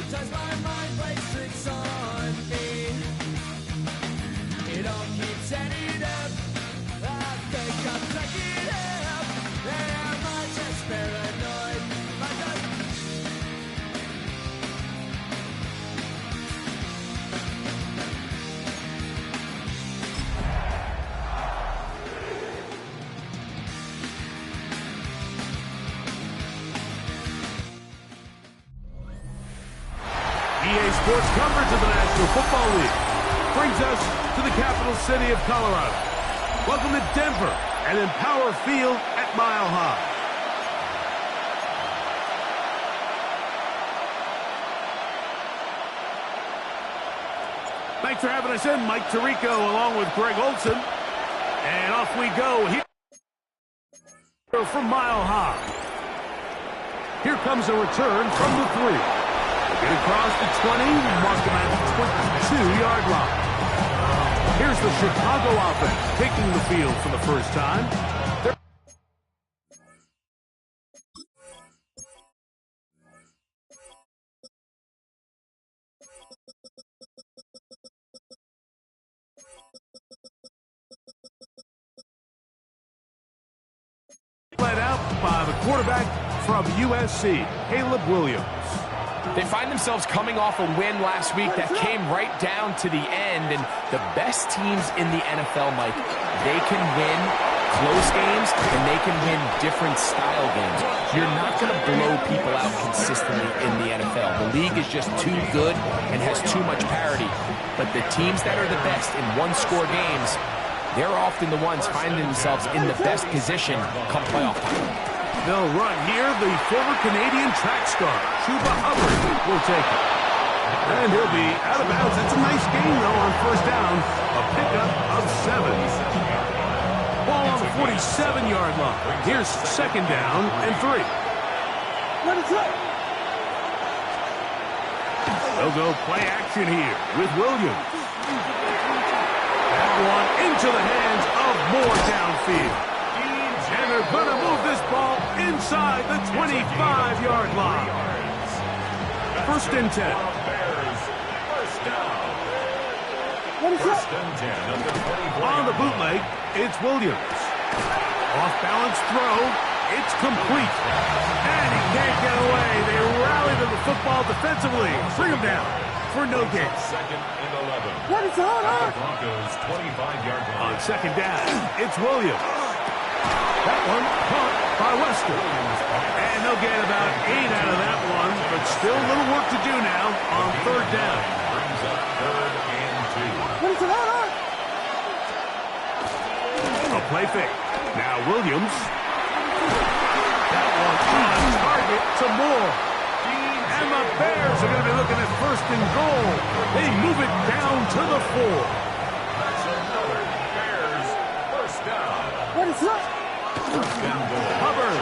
Sometimes my mind plays tricks on me. It all keeps adding up. I think I'm cracking up. Am I just paranoid? EA Sports coverage of the National Football League brings us to the capital city of Colorado. Welcome to Denver and Empower Field at Mile High. Thanks for having us in. Mike Tirico along with Greg Olson. And off we go here from Mile High. Here comes a return from the 3. Get across the 20, mark him at the 22-yard line. Here's the Chicago offense taking the field for the first time. Led out by the quarterback from USC, Caleb Williams. They find themselves coming off a win last week that came right down to the end, and the best teams in the NFL, Mike, they can win close games and they can win different style games. You're not going to blow people out consistently in the NFL. The league is just too good and has too much parity. But the teams that are the best in one-score games, they're often the ones finding themselves in the best position come playoff time. They'll run here. The former Canadian track star, Chuba Hubbard, will take it. And he'll be out of bounds. It's a nice game, though, on first down. A pickup of 7. Ball on the 47-yard line. Here's second down and 3. What is it? They'll go play action here with Williams. That one into the hands of Moore downfield. And they're going to move this ball inside the 25-yard line. First and 10. On the bootleg, it's Williams. Off-balance throw. It's complete. And he can't get away. They rally to the football defensively. Bring him down for no gain. Second and 11. What is on? Broncos 25-yard line. On second down, it's Williams. That one caught by Wester. And they'll get about 8 out of that one, but still a little work to do now on third down. Brings up third and 2. What is it on? A play fake. Now Williams. That one on target to Moore. And the Bears are going to be looking at first and goal. They move it down to the 4. That's another Bears first down. What is that? Hubbard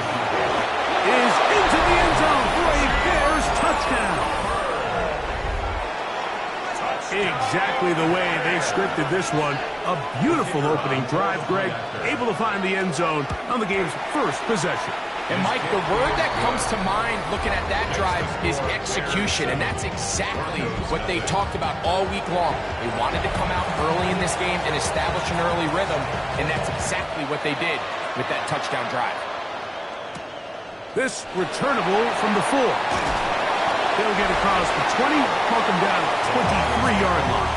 is into the end zone for a Bears touchdown. Exactly the way they scripted this one. A beautiful opening drive, Greg. Able to find the end zone on the game's first possession. And, Mike, the word that comes to mind looking at that drive is execution, and that's exactly what they talked about all week long. They wanted to come out early in this game and establish an early rhythm, and that's exactly what they did with that touchdown drive. This returnable from the 4. They'll get across the 20, mark them down at the 23-yard line.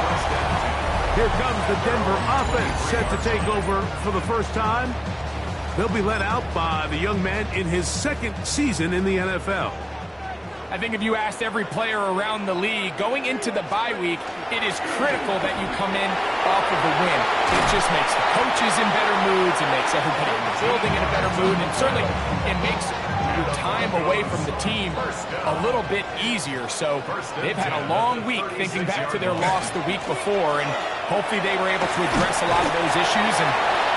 Here comes the Denver offense set to take over for the first time. They'll be led out by the young man in his second season in the NFL. I think if you asked every player around the league, going into the bye week, it is critical that you come in off of a win. It just makes the coaches in better moods. It makes everybody in the building in a better mood. And certainly it makes your time away from the team a little bit easier. So they've had a long week thinking back to their loss the week before. And hopefully they were able to address a lot of those issues. And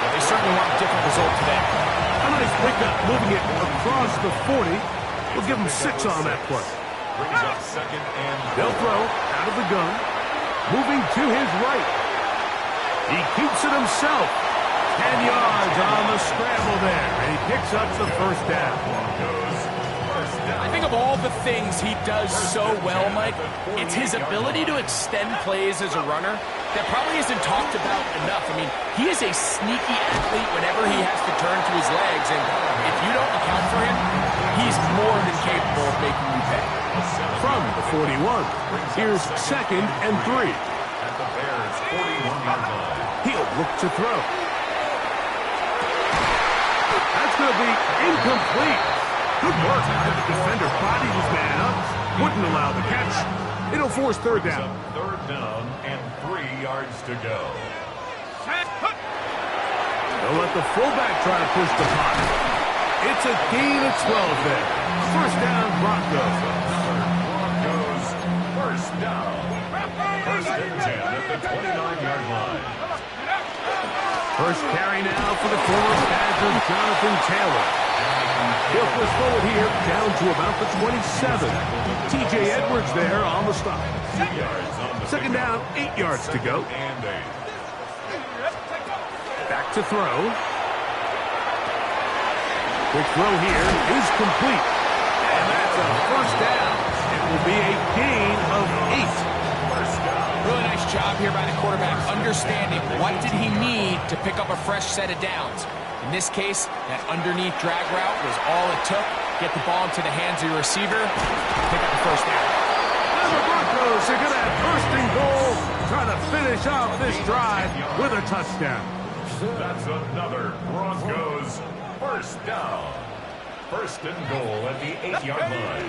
they certainly want a different result today. A nice pickup, moving it across the 40. We'll give them 6 on that play. Brings up second and They'll throw out of the gun. Moving to his right. He keeps it himself. 10 yards on the scramble there. And he picks up the first down. Broncos first I think of all the things he does so well, Mike, it's his ability to extend plays as a runner that probably isn't talked about enough. I mean, he is a sneaky athlete whenever he has to turn to his legs, and if you don't account for him, he's more than capable of making you pay. From the 41, here's 2nd and 3. At the Bears' 41-yard line. He'll look to throw. That's going to be incomplete. Good work. The defender bodied his man up. Wouldn't allow the catch. It'll force 3rd down. 3rd down and 3 yards to go. They'll let the fullback try to push the punt. It's a gain of 12 there. 1st down, Broncos. Broncos, 1st down. 1st and 10 at the 29-yard line. First carry now for the former Badger, Jonathan Taylor. He'll push forward here, down to about the 27. T.J. Edwards there on the stop. 2 yards on the 2nd down, 8 yards to go. And 8. Back to throw. Quick throw here is complete. And that's a 1st down. It will be a gain of 8. Really nice job here by the quarterback, understanding what did he need to pick up a fresh set of downs. In this case, that underneath drag route was all it took. Get the ball into the hands of your receiver, pick up the 1st down. And the Broncos are going to have 1st and goal, trying to finish off this drive with a touchdown. That's another Broncos 1st down. 1st and goal at the 8-yard line.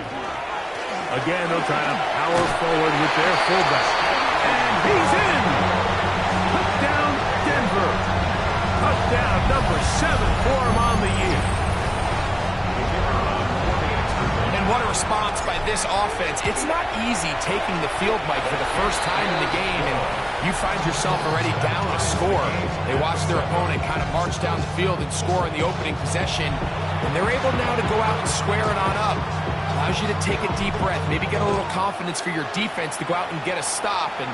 Again, they'll try to power forward with their fullback. And he's in! Touchdown, Denver. Touchdown number 7 for him on the year. And what a response by this offense. It's not easy taking the field, Mike, for the first time in the game, and you find yourself already down a score. They watch their opponent kind of march down the field and score in the opening possession, and they're able now to go out and square it on up. Allows you to take a deep breath, maybe get a little confidence for your defense to go out and get a stop, and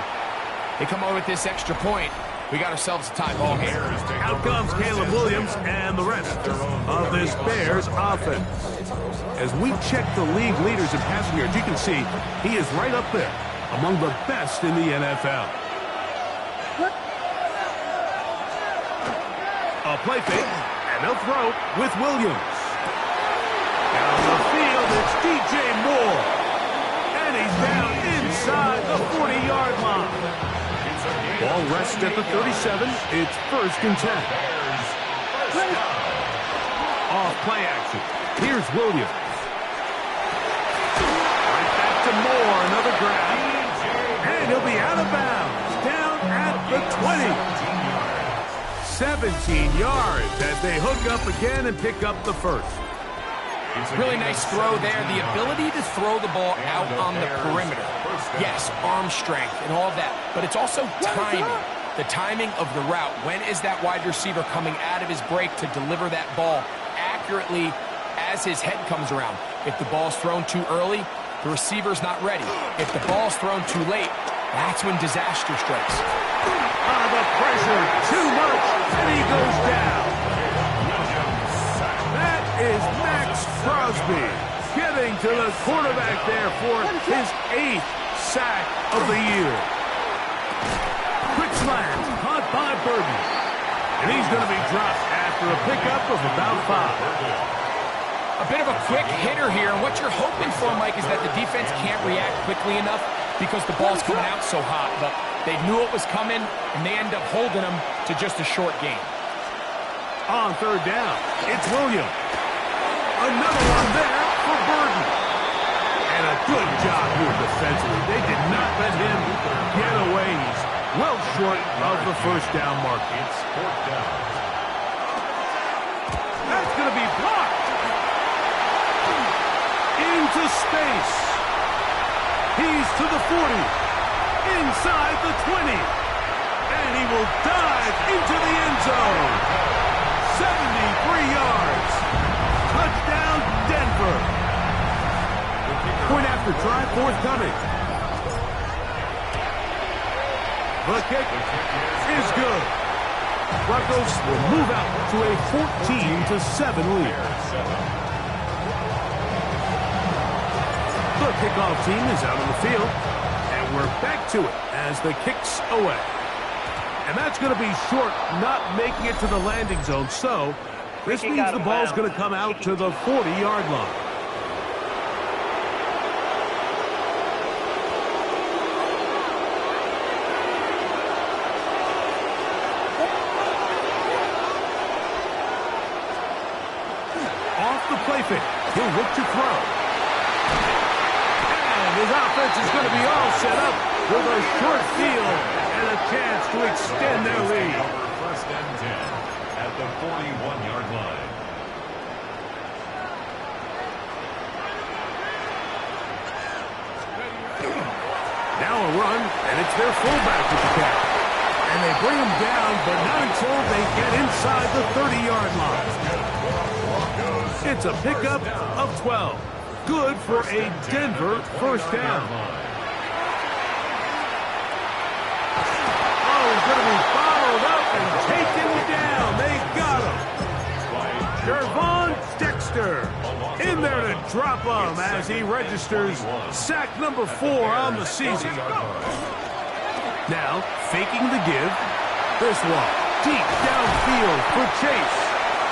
they come over with this extra point. We got ourselves a tie ball here. Out comes Caleb Williams and the rest of this Bears offense. As we check the league leaders in passing yards, you can see he is right up there among the best in the NFL. A play fake, and they'll throw with Williams. Down the field, it's DJ Moore. And he's down inside the 40-yard line. Ball rests at the 37. It's 1st and 10. Off play action. Here's Williams. Right back to Moore. Another grab. And he'll be out of bounds. Down at the 20. 17 yards as they hook up again and pick up the 1st. Really nice throw there. The ability to throw the ball out on the perimeter. Yes, arm strength and all of that, but it's also timing. The timing of the route. When is that wide receiver coming out of his break to deliver that ball accurately as his head comes around? If the ball's thrown too early, the receiver's not ready. If the ball's thrown too late, that's when disaster strikes. The pressure, too much, and he goes down. That is Max Crosby getting to the quarterback there for his 8th sack of the year. Quick slant, caught by Burton. And he's going to be dropped after a pickup of about 5. A bit of a quick hitter here. What you're hoping for, Mike, is that the defense can't react quickly enough because the ball's coming out so hot. But they knew it was coming, and they end up holding them to just a short game. On 3rd down, it's Williams. Another one there for Burton. And a good job here defensively. They did not let him get away. He's well short of the 1st down mark. It's 4th down. That's going to be blocked. Into space. He's to the 40. Inside the 20. And he will dive into the end zone. 73 yards. Touchdown, Denver. Point after try forthcoming. The kick is good. Broncos will move out to a 14-7 lead. The kickoff team is out on the field, and we're back to it as the kick's away. And that's going to be short, not making it to the landing zone. So this means the ball's going to come out to the 40-yard line. Off the play fake, he'll look to throw. And his offense is going to be all set up with a short field and a chance to extend their lead. First and 10 at the 41-yard line. Now a run, and it's their fullback with the catch. And they bring him down, but not until they get inside the 30-yard line. It's a pickup of 12. Good for a Denver first down. Oh, he's going to be followed up and taken down. They got him. Gervon Dexter in there to drop him as he registers sack number 4 on the season. Now, faking the give. This one, deep downfield for Chase.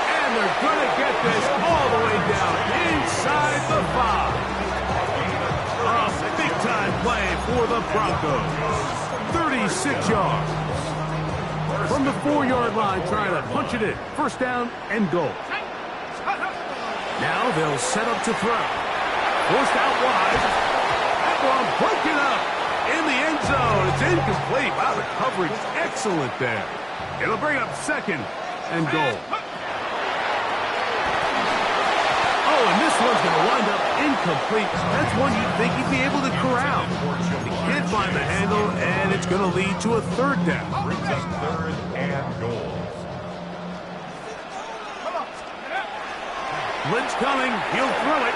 And they're going to get this all the way down inside the 5. A big-time play for the Broncos. 36 yards. From the 4-yard line, trying to punch it in. First down and goal. Now they'll set up to throw. Forced out wide. That one broken up in the end zone. It's incomplete. Wow, the coverage excellent there. It'll bring up second and goal. Oh, and this one's going to wind up incomplete. That's one you'd think he'd be able to corral. He can't find the handle, and it's going to lead to a third down. Brings up third and goal. Blitz coming. He'll throw it,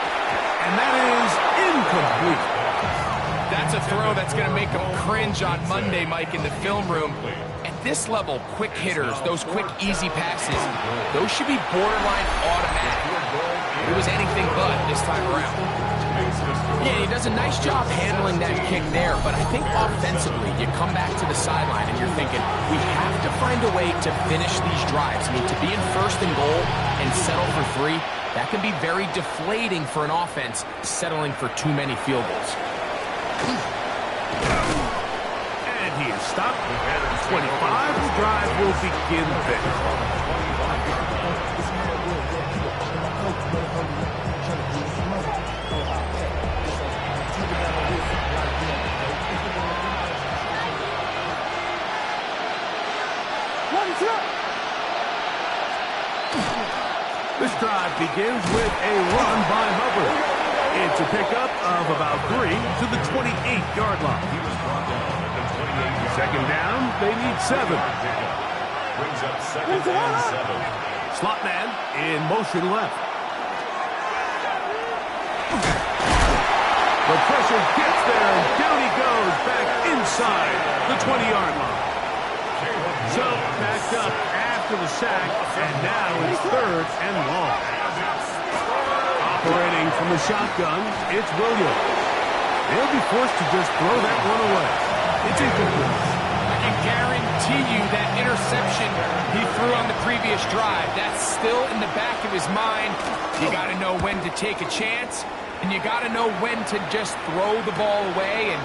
and that is incomplete. That's a throw that's going to make them cringe on Monday, Mike, in the film room. At this level, quick hitters, those quick, easy passes, those should be borderline automatic. It was anything but this time around. Yeah, he does a nice job handling that kick there, but I think offensively, you come back to the sideline and you're thinking, we have to find a way to finish these drives. I mean, to be in first and goal and settle for 3, that can be very deflating for an offense settling for too many field goals. And he is stopped at 25. The drive will begin there. This drive begins with a run by Hubbard. It's a pickup of about 3 to the 28-yard line. Second down, they need 7. Brings up second and 7. Slot man in motion left. The pressure gets there, and down he goes back inside the 20-yard line. So, backed up after the sack, and now it's third and long. Operating from the shotgun, it's Williams. They'll be forced to just throw that one away. It's incomplete. I can guarantee you that interception he threw on the previous drive, that's still in the back of his mind. You got to know when to take a chance, and you got to know when to just throw the ball away and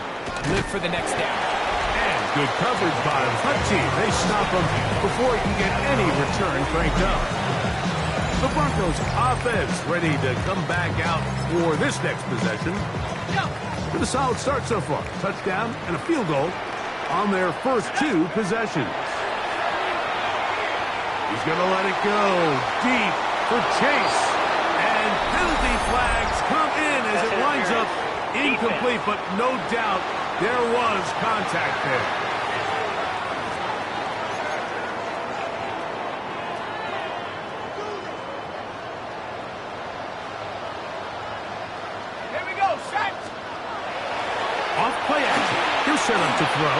live for the next down. And good coverage by the punt team. They stop him before he can get any return cranked up. The Broncos offense ready to come back out for this next possession. With a solid start so far. Touchdown and a field goal on their first 2 possessions. He's going to let it go deep for Chase. And penalty flags come in as it winds up incomplete, but no doubt there was contact there. Here we go, set! Off play action. He'll set up to throw.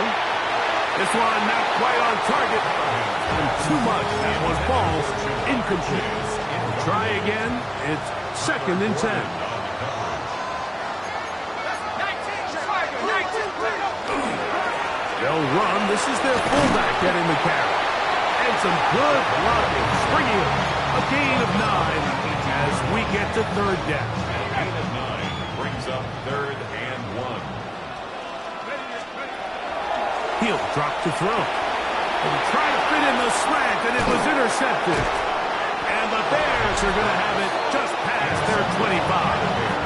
This one not quite on target. And too much. That one falls incomplete. Try again. It's second and 10. They'll run. This is their fullback getting the carry. And some good blocking, springing it. A gain of 9 as we get to third down. Gain of 9 brings up 3rd and 1. He'll drop to throw. And try to fit in the slant, and it was intercepted. And the Bears are going to have it just past their 25.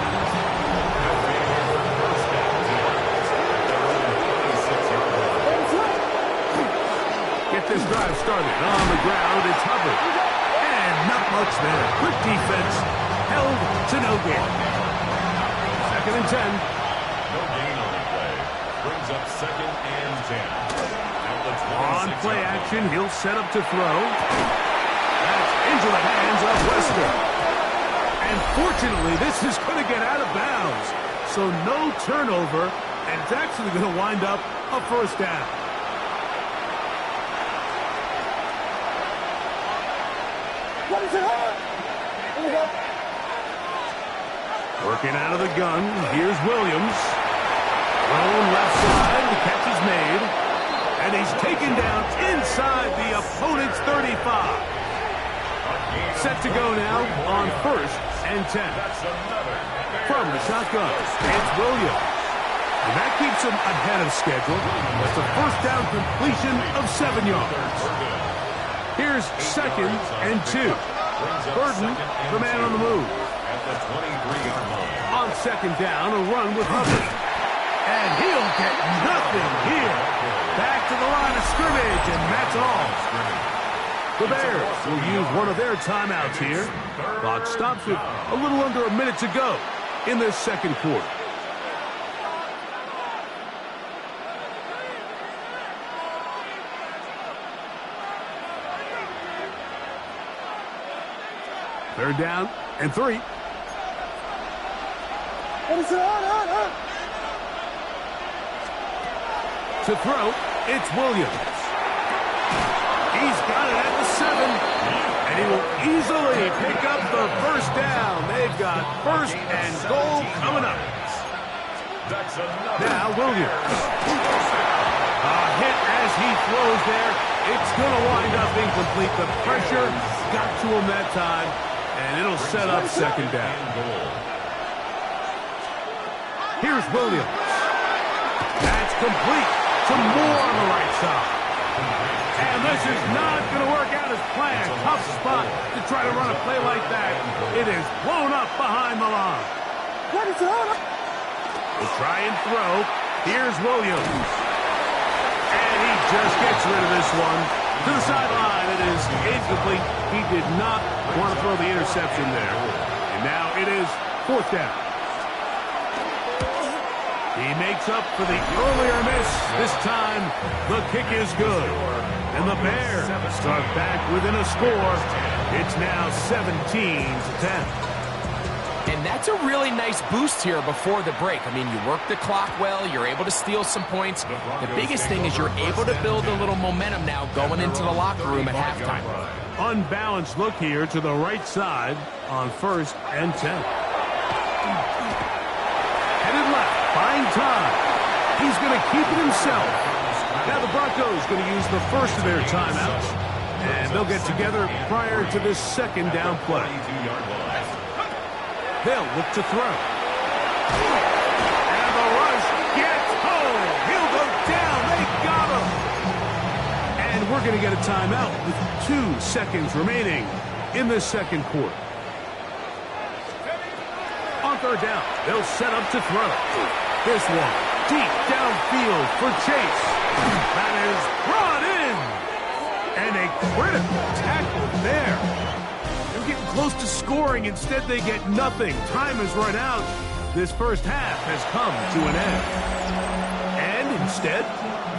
Get this drive started. On the ground, it's Hubbard. And not much there. Quick defense. Held to no gain. 2nd and 10. No gain on the play. Brings up 2nd and 10. On play action, he'll set up to throw. That's into the hands of Wester. And fortunately, this is going to get out of bounds. So no turnover, and it's actually going to wind up a first down. Working out of the gun, here's Williams. Thrown left side, the catch is made. And he's taken down inside the opponent's 35. Set to go now on 1st and 10. From the shotgun, it's Williams. And that keeps him ahead of schedule. That's a first down completion of 7 yards. Here's 2nd and 2. Burden, the man on the move. At the 23-yard line. On 2nd down, a run with Hubbard. And he'll get nothing here. Back to the line of scrimmage, and that's all. The Bears will use one of their timeouts here. Clock stops with a little under a minute to go in this 2nd quarter. Third down and 3. To throw, it's Williams. He's got it at the 7. And he will easily pick up the first down. They've got 1st and goal coming up. Now Williams. A hit as he throws there. It's going to wind up incomplete. The pressure got to him that time. And it'll set up 2nd down. Here's Williams. That's complete. Some more on the right side. And this is not going to work out as planned. Tough spot to try to run a play like that. It is blown up behind the line. We'll try and throw. Here's Williams. And he just gets rid of this one. To the sideline, it is incomplete. He did not want to throw the interception there. And now it is 4th down. He makes up for the earlier miss. This time, the kick is good. And the Bears start back within a score. It's now 17-10. And that's a really nice boost here before the break. I mean, you work the clock well. You're able to steal some points. The biggest thing is you're able to build a little momentum now going into the locker room at halftime. Unbalanced look here to the right side on 1st and 10. Headed left, buying time. He's going to keep it himself. Now the Broncos going to use the first of their timeouts. And they'll get together prior to this 2nd down play. They'll look to throw. And the rush gets home. He'll go down. They got him. And we're going to get a timeout with 2 seconds remaining in the 2nd quarter. On 3rd down, they'll set up to throw. This one deep downfield for Chase. That is brought in. And a critical tackle there. Getting close to scoring. Instead, they get nothing. Time has run out. This first half has come to an end. And instead,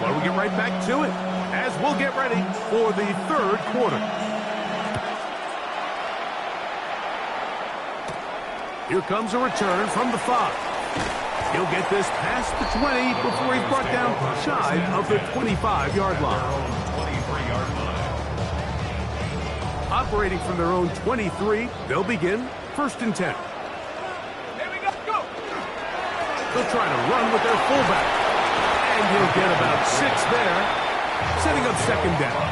why don't we get right back to it as we'll get ready for the 3rd quarter. Here comes a return from the 5. He'll get this past the 20 before he's brought down shy of the 25-yard line. 23-yard line. Operating from their own 23, they'll begin 1st and 10. Here we go. Go. They'll try to run with their fullback. And he'll get about 6 there, setting up second down.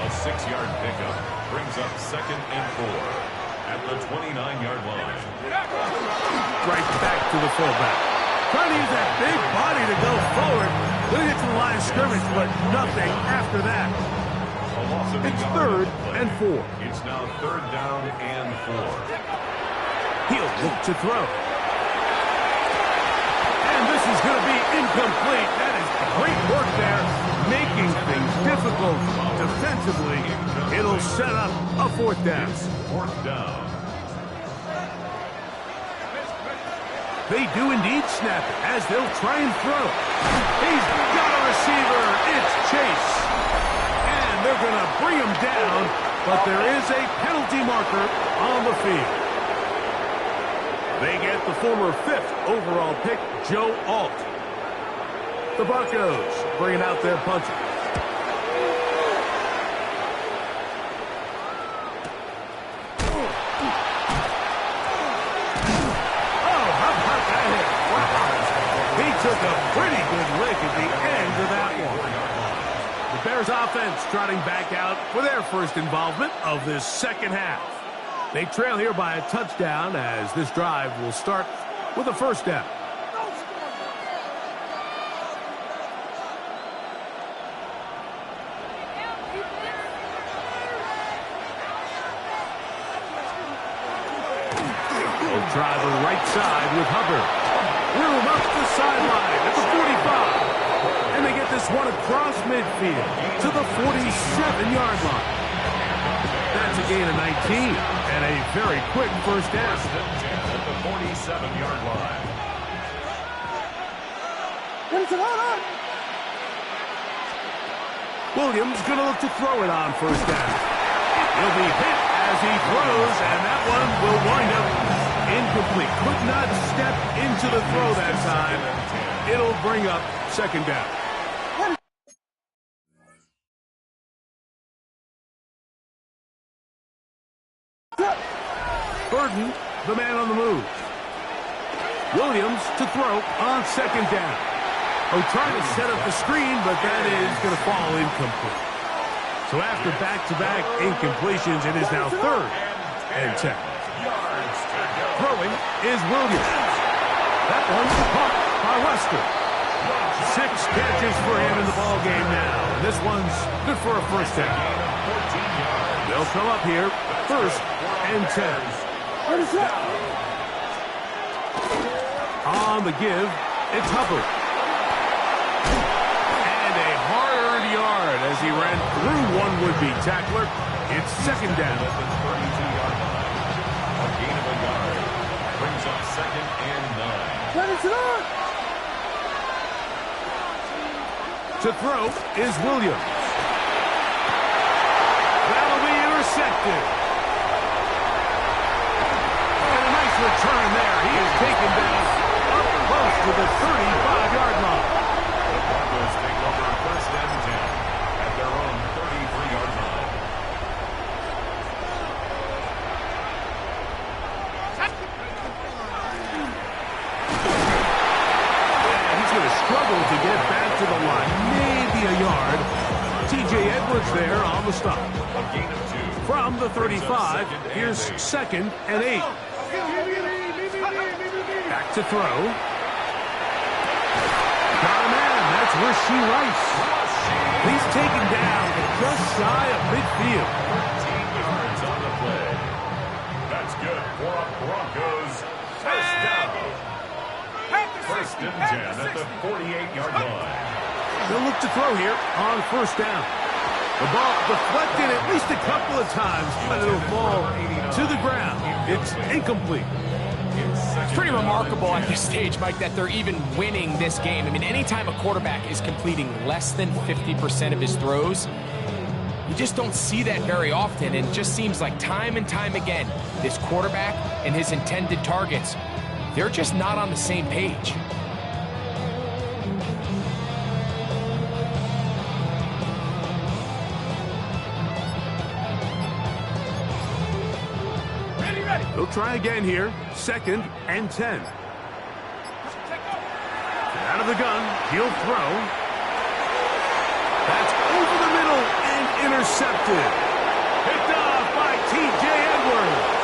A 6-yard pickup brings up 2nd and 4 at the 29-yard line. Right back to the fullback. Trying to use that big body to go forward. Gonna get to the line of scrimmage, but nothing after that. It's 3rd and 4. It's now 3rd down and 4. He'll look to throw. And this is going to be incomplete. That is great work there, making things difficult defensively. It'll set up a 4th down. 4th down. They do indeed snap it as they'll try and throw. He's got a receiver. It's Chase. And they're going to bring him down, but there is a penalty marker on the field. They get the former 5th overall pick, Joe Alt. The Broncos bringing out their punter. Took a pretty good lick at the end of that one. The Bears offense trotting back out for their first involvement of this second half. They trail here by a touchdown as this drive will start with a 1st down. They'll try the right side with Hubbard. Room up the sideline at the 45. And they get this one across midfield to the 47-yard line. That's a gain of 19 and a very quick 1st down. At the 47-yard line. Williams going to look to throw it on 1st down. He'll be hit as he throws, and that one will wind up incomplete. Could not step into the throw that time. It'll bring up 2nd down. Burden, the man on the move. Williams to throw on 2nd down. Trying to set up the screen, but that is going to fall incomplete. So after back-to-back incompletions, it is now 3rd and 10. Throwing is Williams. That one's caught by Lester. 6 catches for him in the ball game now. And this one's good for a 1st down. They'll come up here, 1st and 10. On the give, it's Hubbard. And a hard-earned yard as he ran through one would-be tackler. It's 2nd down. At the 32-yard line. A gain of a yard. Brings up 2nd and 9. To throw is Williams. That'll be intercepted. And a nice return there. He is taken down up close to the 35-yard line. The Broncos take over 1st and 10 at their own 33-yard line. He's going to struggle to get back to the line. Maybe a yard. T.J. Edwards there on the stop. A gain of 2. From the 35, here's 2nd and 8. Back to throw. Got a man. That's Rasheed Rice. He's taken down just shy of midfield. 13 yards on the play. That's good for a Broncos 1st down. 1st and 10 at the 48-yard line. They'll look to throw here on 1st down. The ball deflected at least a couple of times, but it'll fall to the ground. It's incomplete. It's pretty remarkable at this stage, Mike, that they're even winning this game. I mean, anytime a quarterback is completing less than 50% of his throws, you just don't see that very often. And it just seems like time and time again, this quarterback and his intended targets, they're just not on the same page. They'll try again here. 2nd and 10. Out of the gun, he'll throw. That's over the middle and intercepted. Picked off by T.J. Edwards.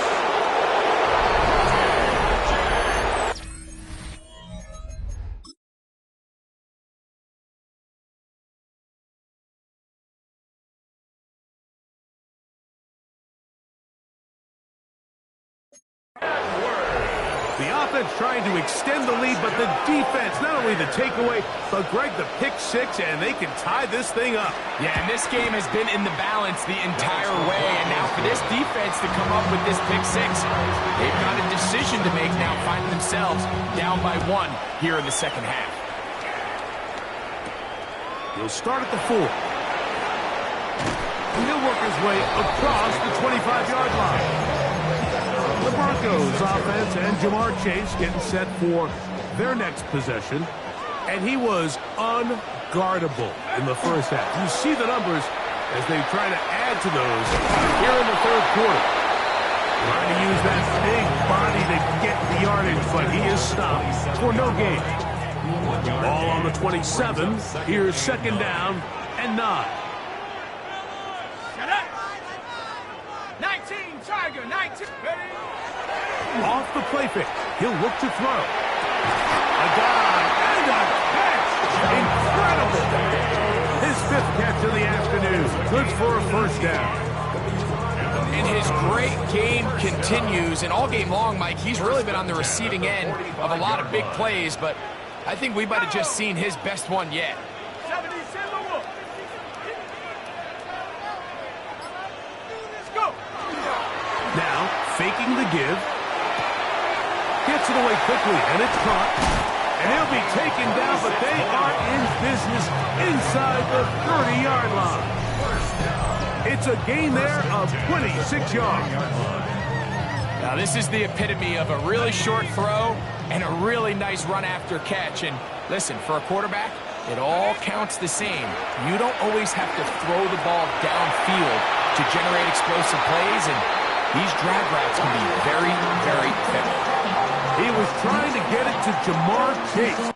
The offense trying to extend the lead, but the defense, not only the takeaway, but Greg, the pick six, and they can tie this thing up. Yeah, and this game has been in the balance the entire way, and now for this defense to come up with this pick six, they've got a decision to make now, finding themselves down by 1 here in the second half. He'll start at the 4. And he'll work his way across the 25-yard line. The Broncos offense and Jamar Chase getting set for their next possession. And he was unguardable in the first half. You see the numbers as they try to add to those here in the third quarter. Trying to use that big body to get the yardage, but he is stopped for no gain. Ball on the 27. Here's second down and 9. 19, Tiger, 19. Off the play fake. He'll look to throw. A dive and a catch. Incredible. His 5th catch of the afternoon. Good for a first down. And his great game continues. And all game long, Mike, he's really been on the receiving end of a lot of big plays, but I think we might have just seen his best one yet. Now, faking the give. Gets it away quickly, and it's caught. And he'll be taken down, but they are in business inside the 30-yard line. It's a gain there of 26 yards. Now, this is the epitome of a really short throw and a really nice run after catch. And listen, for a quarterback, it all counts the same. You don't always have to throw the ball downfield to generate explosive plays, and these drag routes can be very, very effective. He was trying to get it to Jamar Chase.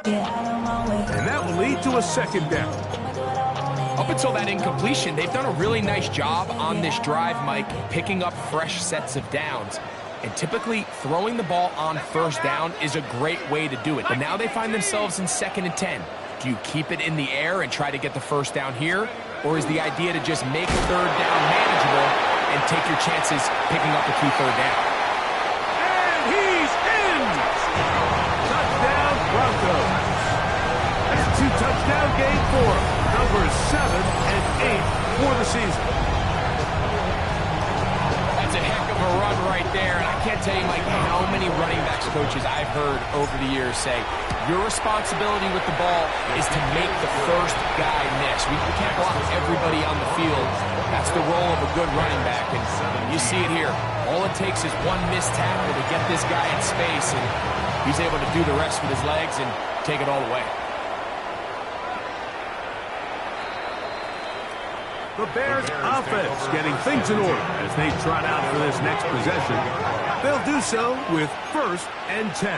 And that will lead to a second down. Up until that incompletion, they've done a really nice job on this drive, Mike, picking up fresh sets of downs. And typically, throwing the ball on first down is a great way to do it. But now they find themselves in 2nd and 10. Do you keep it in the air and try to get the first down here? Or is the idea to just make third down manageable and take your chances picking up a key third down? And he's in! Touchdown, Broncos. That's a 2-touchdown game for him. Numbers 7 and 8 for the season. That's a heck of a run right there, and I can't tell you, Mike, how many running backs coaches I've heard over the years say, your responsibility with the ball is to make the first guy miss. We can't block everybody on the field. That's the role of a good running back, and you see it here. All it takes is one missed tackle to get this guy in space, and he's able to do the rest with his legs and take it all away. The Bears offense getting things in order as they trot out for this next possession. They'll do so with 1st and 10.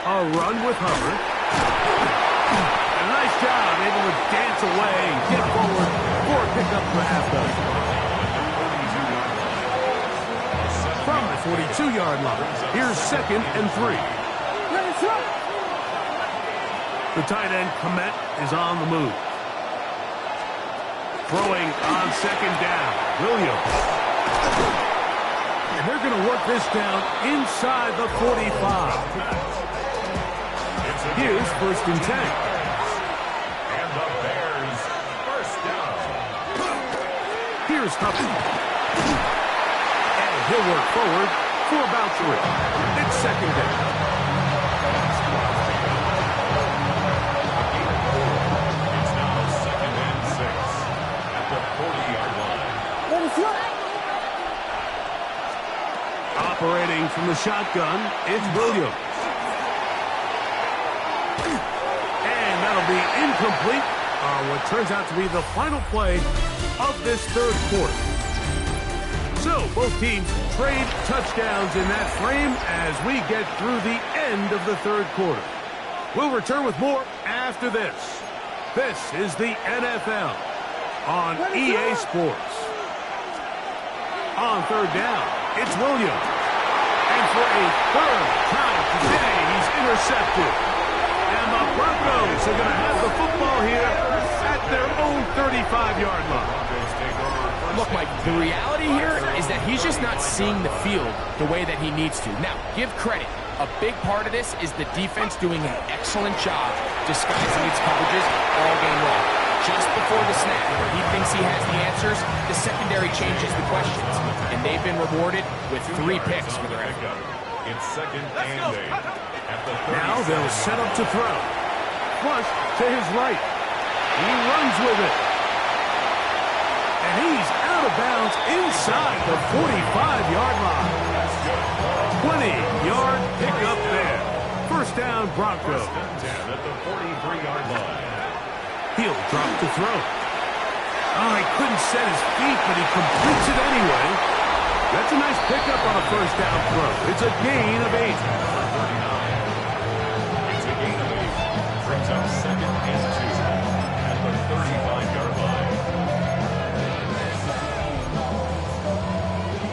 A run with Hubbard. A nice job, able to dance away, get forward for a pickup for halfback. From the 42-yard line, here's 2nd and 3. The tight end, Komet, is on the move. Throwing on 2nd down, Williams. And they're going to work this down inside the 45. Here's 1st and 10. And the Bears, first down. Here's Hubbard. And he'll work forward for about 3. It's 2nd down. It's now 2nd and 6 at the 40-yard line. Operating from the shotgun, it's Williams. And that'll be incomplete on what turns out to be the final play of this third quarter. So both teams trade touchdowns in that frame as we get through the end of the third quarter. We'll return with more after this. This is the NFL on EA Sports. On third down, it's Williams. And for a third time today, he's intercepted. And the Broncos are going to have the football here at their own 35-yard line. Look, Mike, the reality here is that he's just not seeing the field the way that he needs to. Now, give credit. A big part of this is the defense doing an excellent job disguising its coverages all game long. Just before the snap, where he thinks he has the answers, the secondary changes the questions. And they've been rewarded with 3 picks for their effort. It's second and 8. Now they'll set up to throw. Flush to his right. He runs with it. And he's out of bounds inside the 45-yard line. 20-yard pickup there. First down, Broncos. 10 at the 43-yard line. He'll drop to throw. Oh, he couldn't set his feet, but he completes it anyway. That's a nice pickup on a first down throw. It's a gain of 8. It's a gain of 8. Brings up second and 2 at the 35-yard line.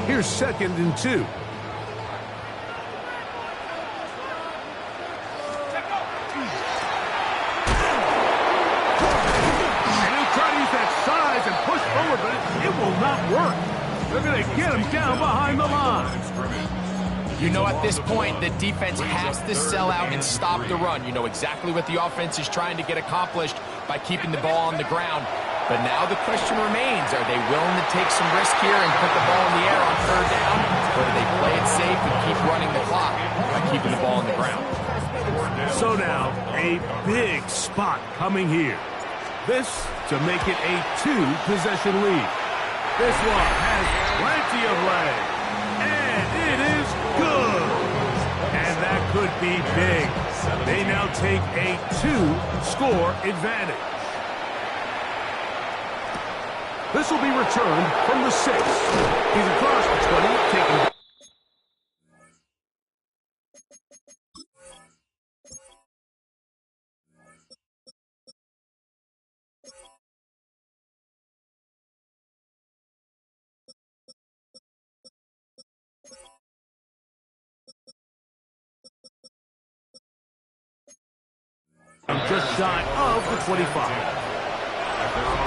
Here's second and 2. And he'll try to use that size and push forward, but it will not work. They're going to get him down behind the line. You know, at this point, the defense has to sell out and stop the run. You know exactly what the offense is trying to get accomplished by keeping the ball on the ground. But now the question remains, are they willing to take some risk here and put the ball in the air on third down? Or do they play it safe and keep running the clock by keeping the ball on the ground? So now, a big spot coming here. This to make it a 2-possession lead. This one has plenty of leg. And it is good. And that could be big. They now take a 2-score advantage. This will be returned from the 6. He's across the 20, taking... just shy of the 25.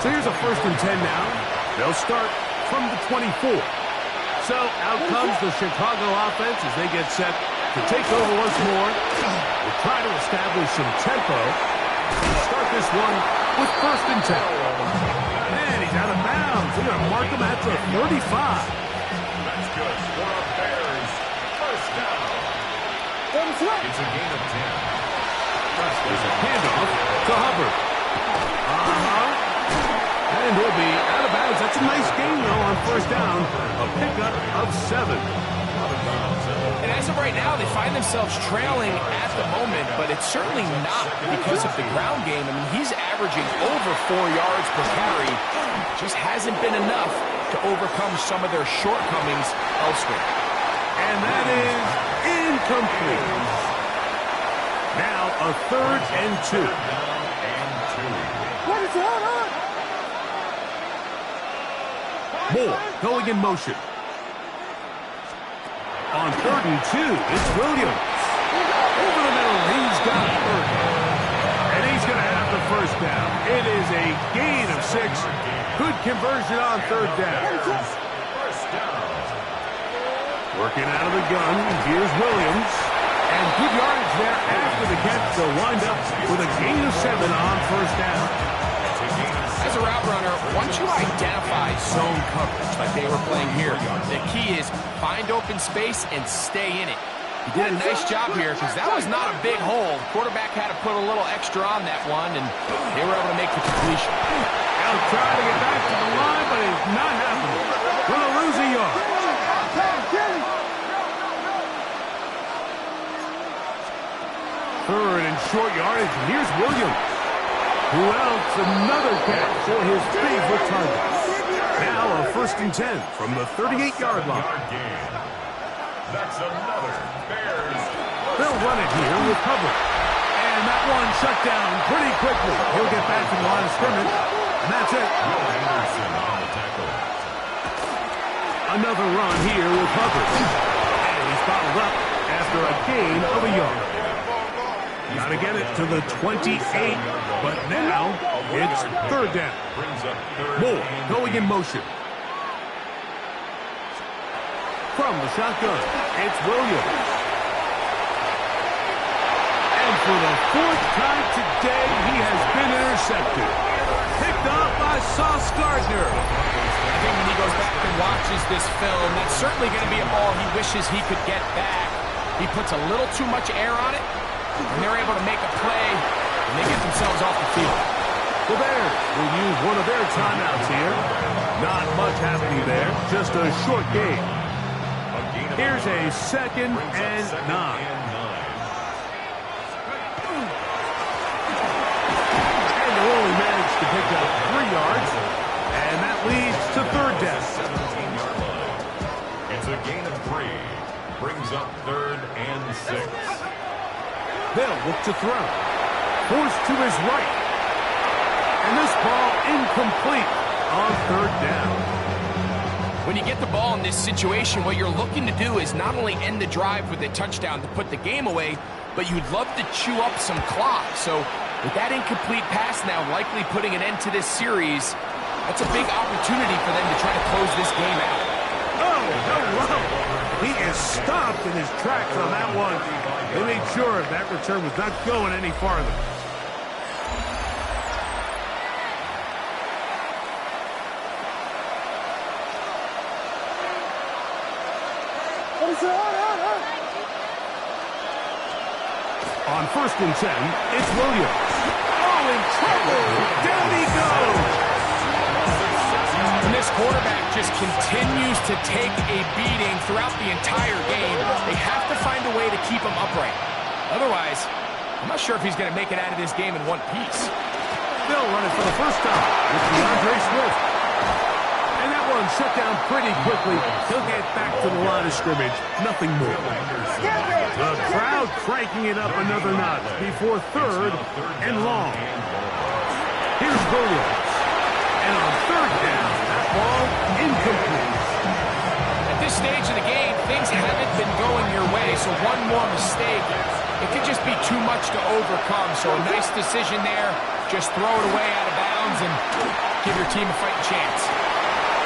So here's a first and 10 now. They'll start from the 24. So out comes the Chicago offense as they get set to take over once more. We'll try to establish some tempo. Start this one with first and 10. And he's out of bounds. They're going to mark him at the 35. That's good for our Bears. First down. It's a gain of 10. There's a handoff to Hubbard. And he'll be out of bounds. That's a nice gain, though, on first down. A pickup of 7. And as of right now, they find themselves trailing at the moment, but it's certainly not because of the ground game. I mean, he's averaging over 4 yards per carry. Just hasn't been enough to overcome some of their shortcomings elsewhere. And that is incomplete. Now a third and 2. What is going on? Moore going in motion. On third and 2, it's Williams. Over the middle, he's got it. And he's going to have the first down. It is a gain of 6. Good conversion on third down. Working out of the gun, here's Williams. And good yardage there after the catch. They'll wind up with a gain of 7 on first down. As a route runner, once you identify zone coverage like they were playing here, the key is find open space and stay in it. He did a nice job here because that was not a big hole. Quarterback had to put a little extra on that one, and they were able to make the completion. They'll try to get back to the line, but it's not happening. Going to lose a yard. short yardage. And here's Williams. Who else? Another catch for his favorite target. Now a 1st and 10 from the 38-yard line. That's another Bears. They'll run it here with cover. And that one shut down pretty quickly. He'll get back to the line of scrimmage. And that's it. Will Anderson on the tackle. Another run here with Hubbard. And he's fouled up after a gain of a yard. Got to get it to the 28, but now it's 3rd down. Moore going in motion. From the shotgun, it's Williams. And for the 4th time today, he has been intercepted. Picked off by Sauce Gardner. I think when he goes back and watches this film, that's certainly going to be a ball he wishes he could get back. He puts a little too much air on it, and they're able to make a play, and they get themselves off the field. The Bears will use one of their timeouts here. Not much happening there, just a short game. Here's a 2nd and 9. And they only managed to pick up 3 yards, and that leads to 3rd down. 17-yard line. It's a gain of 3. Brings up 3rd and 6. They'll look to throw. Forced to his right. And this ball incomplete on 3rd down. When you get the ball in this situation, what you're looking to do is not only end the drive with a touchdown to put the game away, but you'd love to chew up some clock. So with that incomplete pass now likely putting an end to this series, that's a big opportunity for them to try to close this game out. Oh, hello. He is stopped in his tracks on that one. They made sure that return was not going any farther. On 1st and 10, it's Williams. Oh, in trouble. Down he goes. And this quarterback just continues to take a beating throughout the entire game. They have to find a way to keep him upright. Otherwise, I'm not sure if he's going to make it out of this game in one piece. They'll run it for the first time with DeAndre Swift. And that one shut down pretty quickly. He'll get back to the line of scrimmage. Nothing more. The crowd cranking it up another notch before 3rd and long. Here's Williams. And on 3rd down, that ball incomplete. At this stage of the game, things haven't been going your way, so one more mistake, it could just be too much to overcome. So a nice decision there. Just throw it away out of bounds and give your team a fighting chance.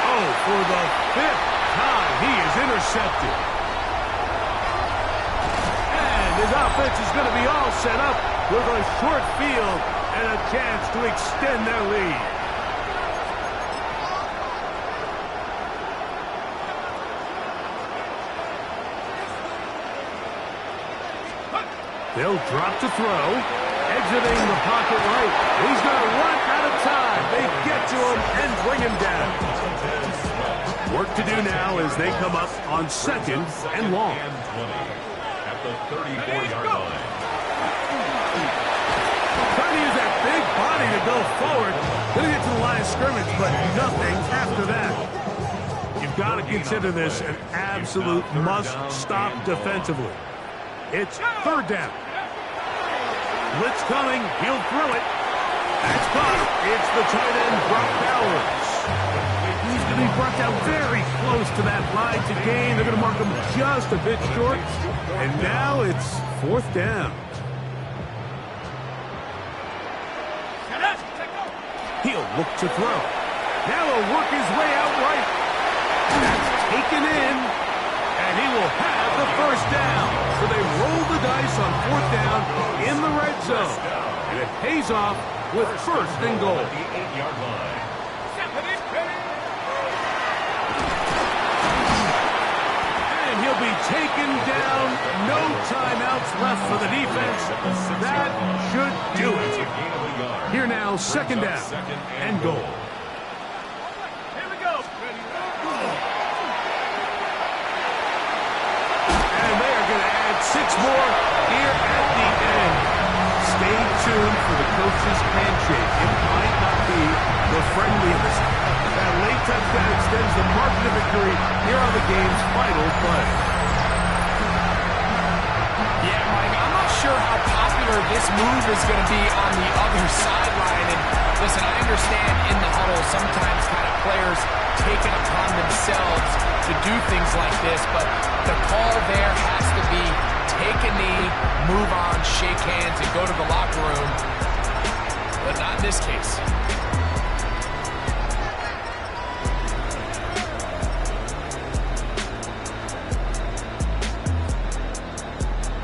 Oh, for the 5th time, he is intercepted. And his offense is going to be all set up with a short field and a chance to extend their lead. They'll drop to throw, exiting the pocket right. He's going to run out of time. They get to him and bring him down. Work to do now as they come up on 2nd and long. At the 34-yard line. Trying to use that big body to go forward. Going to get to the line of scrimmage, but nothing after that. You've got to consider this an absolute must-stop defensively. It's 3rd down. Blitz coming. He'll throw it. That's caught. It's the tight end, Brock Bowers. He's going to be brought down very close to that line to gain. They're going to mark him just a bit short. And now it's 4th down. He'll look to throw. Now he'll work his way out right. That's taken in. And he will have the 1st down. So they roll the dice on 4th down in the red zone. And it pays off with 1st and goal. The 8-yard line. And he'll be taken down. No timeouts left for the defense. That should do it. Here now, 2nd down and goal. And they are going to add 6 more here at the end. tuned for the coach's handshake. It might not be the friendliest. That late touchdown extends the margin of victory here on the game's final play. Yeah, Mike, I'm not sure how popular this move is going to be on the other sideline. And listen, I understand in the huddle sometimes kind of players take it upon themselves to do things like this, but the call there has to be take a knee, move on, shake hands, and go to the locker room. But not in this case.